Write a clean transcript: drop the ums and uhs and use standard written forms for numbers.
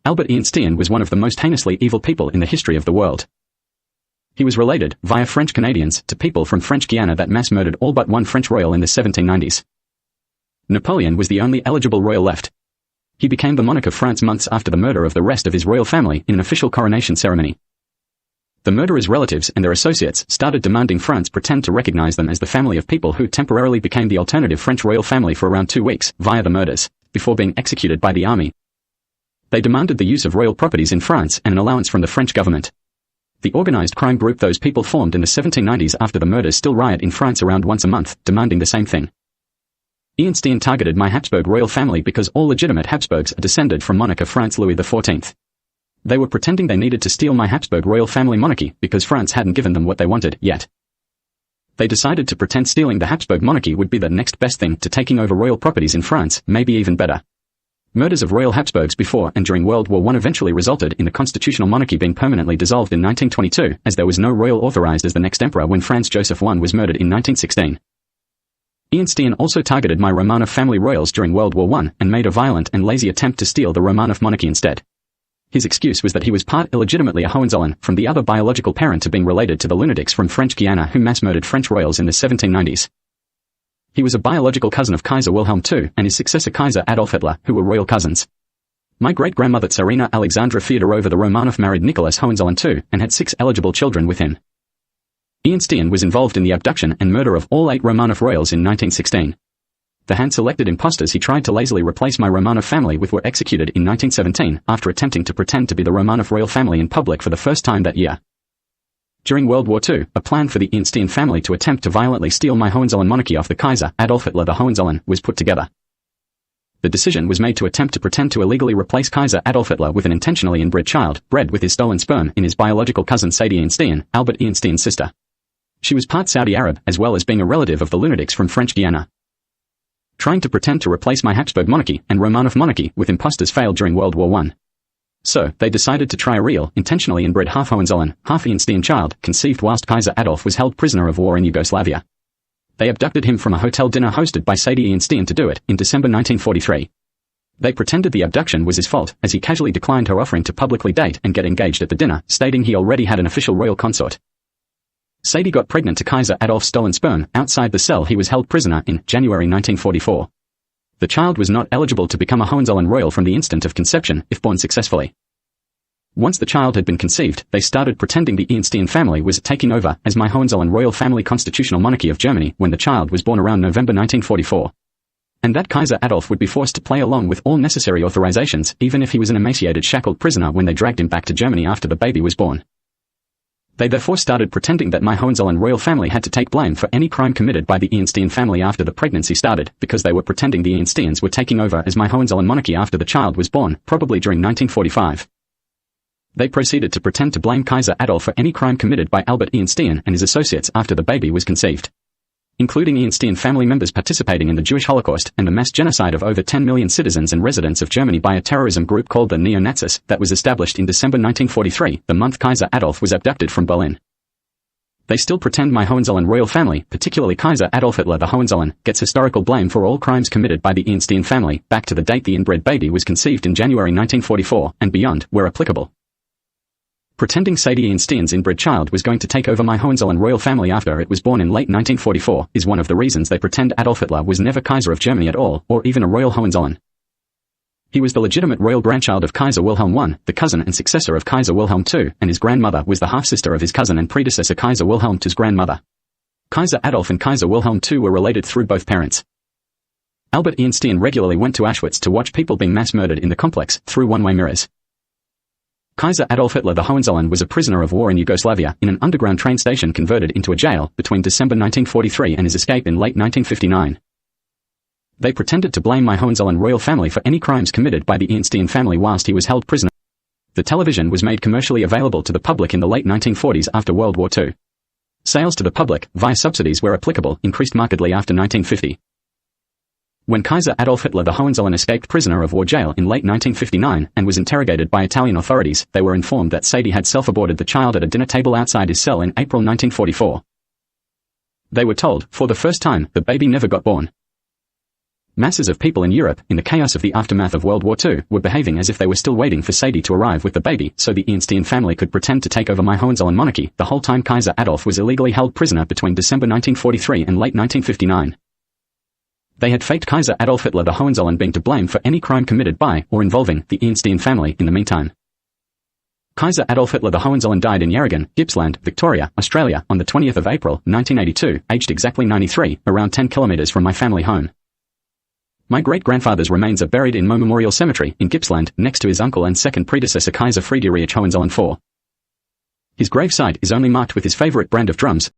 Albert Einstein was one of the most heinously evil people in the history of the world. He was related, via French Canadians, to people from French Guiana that mass murdered all but one French royal in the 1790s. Napoleon was the only eligible royal left. He became the monarch of France months after the murder of the rest of his royal family in an official coronation ceremony. The murderers' relatives and their associates started demanding France pretend to recognize them as the family of people who temporarily became the alternative French royal family for around 2 weeks, via the murders, before being executed by the army. They demanded the use of royal properties in France and an allowance from the French government. The organized crime group those people formed in the 1790s after the murders still riot in France around once a month, demanding the same thing. Einstein targeted my Habsburg royal family because all legitimate Habsburgs are descended from monarch of France Louis XIV. They were pretending they needed to steal my Habsburg royal family monarchy because France hadn't given them what they wanted yet. They decided to pretend stealing the Habsburg monarchy would be the next best thing to taking over royal properties in France, maybe even better. Murders of royal Habsburgs before and during World War I eventually resulted in the constitutional monarchy being permanently dissolved in 1922, as there was no royal authorized as the next emperor when Franz Joseph I was murdered in 1916. Einstein also targeted my Romanov family royals during World War I and made a violent and lazy attempt to steal the Romanov monarchy instead. His excuse was that he was part illegitimately a Hohenzollern from the other biological parent to being related to the lunatics from French Guiana who mass-murdered French royals in the 1790s. He was a biological cousin of Kaiser Wilhelm II and his successor Kaiser Adolf Hitler, who were royal cousins. My great-grandmother Tsarina Alexandra Fyodorova the Romanov married Nicholas Hohenzollern II and had 6 eligible children with him. Einstein was involved in the abduction and murder of all 8 Romanov royals in 1916. The hand-selected imposters he tried to lazily replace my Romanov family with were executed in 1917 after attempting to pretend to be the Romanov royal family in public for the first time that year. During World War II, a plan for the Einstein family to attempt to violently steal my Hohenzollern monarchy off the Kaiser Adolf Hitler the Hohenzollern was put together. The decision was made to attempt to pretend to illegally replace Kaiser Adolf Hitler with an intentionally inbred child, bred with his stolen sperm in his biological cousin Sadie Einstein, Albert Einstein's sister. She was part Saudi Arab as well as being a relative of the lunatics from French Guiana. Trying to pretend to replace my Habsburg monarchy and Romanov monarchy with imposters failed during World War I. So, they decided to try a real, intentionally inbred half Hohenzollern, half Einstein child, conceived whilst Kaiser Adolf was held prisoner of war in Yugoslavia. They abducted him from a hotel dinner hosted by Sadie Einstein to do it, in December 1943. They pretended the abduction was his fault, as he casually declined her offering to publicly date and get engaged at the dinner, stating he already had an official royal consort. Sadie got pregnant to Kaiser Adolf's stolen sperm outside the cell he was held prisoner in January 1944. The child was not eligible to become a Hohenzollern royal from the instant of conception, if born successfully. Once the child had been conceived, they started pretending the Einstein family was taking over as my Hohenzollern royal family constitutional monarchy of Germany when the child was born around November 1944. And that Kaiser Adolf would be forced to play along with all necessary authorizations, even if he was an emaciated shackled prisoner when they dragged him back to Germany after the baby was born. They therefore started pretending that my Hohenzollern royal family had to take blame for any crime committed by the Einstein family after the pregnancy started, because they were pretending the Einsteins were taking over as my Hohenzollern monarchy after the child was born, probably during 1945. They proceeded to pretend to blame Kaiser Adolf for any crime committed by Albert Einstein and his associates after the baby was conceived, including Einstein family members participating in the Jewish Holocaust and the mass genocide of over 10 million citizens and residents of Germany by a terrorism group called the Neo-Nazis that was established in December 1943, the month Kaiser Adolf was abducted from Berlin. They still pretend my Hohenzollern royal family, particularly Kaiser Adolf Hitler the Hohenzollern, gets historical blame for all crimes committed by the Einstein family, back to the date the inbred baby was conceived in January 1944, and beyond, where applicable. Pretending Sadie Einstein's inbred child was going to take over my Hohenzollern royal family after it was born in late 1944 is one of the reasons they pretend Adolf Hitler was never Kaiser of Germany at all, or even a royal Hohenzollern. He was the legitimate royal grandchild of Kaiser Wilhelm I, the cousin and successor of Kaiser Wilhelm II, and his grandmother was the half-sister of his cousin and predecessor Kaiser Wilhelm II's grandmother. Kaiser Adolf and Kaiser Wilhelm II were related through both parents. Albert Einstein regularly went to Auschwitz to watch people being mass-murdered in the complex, through one-way mirrors. Kaiser Adolf Hitler the Hohenzollern was a prisoner of war in Yugoslavia in an underground train station converted into a jail between December 1943 and his escape in late 1959. They pretended to blame my Hohenzollern royal family for any crimes committed by the Einstein family whilst he was held prisoner. The television was made commercially available to the public in the late 1940s after World War II. Sales to the public, via subsidies where applicable, increased markedly after 1950. When Kaiser Adolf Hitler the Hohenzollern escaped prisoner of war jail in late 1959 and was interrogated by Italian authorities, they were informed that Sadie had self-aborted the child at a dinner table outside his cell in April 1944. They were told, for the first time, the baby never got born. Masses of people in Europe, in the chaos of the aftermath of World War II, were behaving as if they were still waiting for Sadie to arrive with the baby, so the Einstein family could pretend to take over my Hohenzollern monarchy, the whole time Kaiser Adolf was illegally held prisoner between December 1943 and late 1959. They had faked Kaiser Adolf Hitler the Hohenzollern being to blame for any crime committed by, or involving, the Einstein family in the meantime. Kaiser Adolf Hitler the Hohenzollern died in Yarragon, Gippsland, Victoria, Australia, on the 20th of April, 1982, aged exactly 93, around 10 kilometers from my family home. My great-grandfather's remains are buried in Moe Memorial Cemetery, in Gippsland, next to his uncle and second predecessor Kaiser Friedrich Hohenzollern IV. His gravesite is only marked with his favorite brand of drums,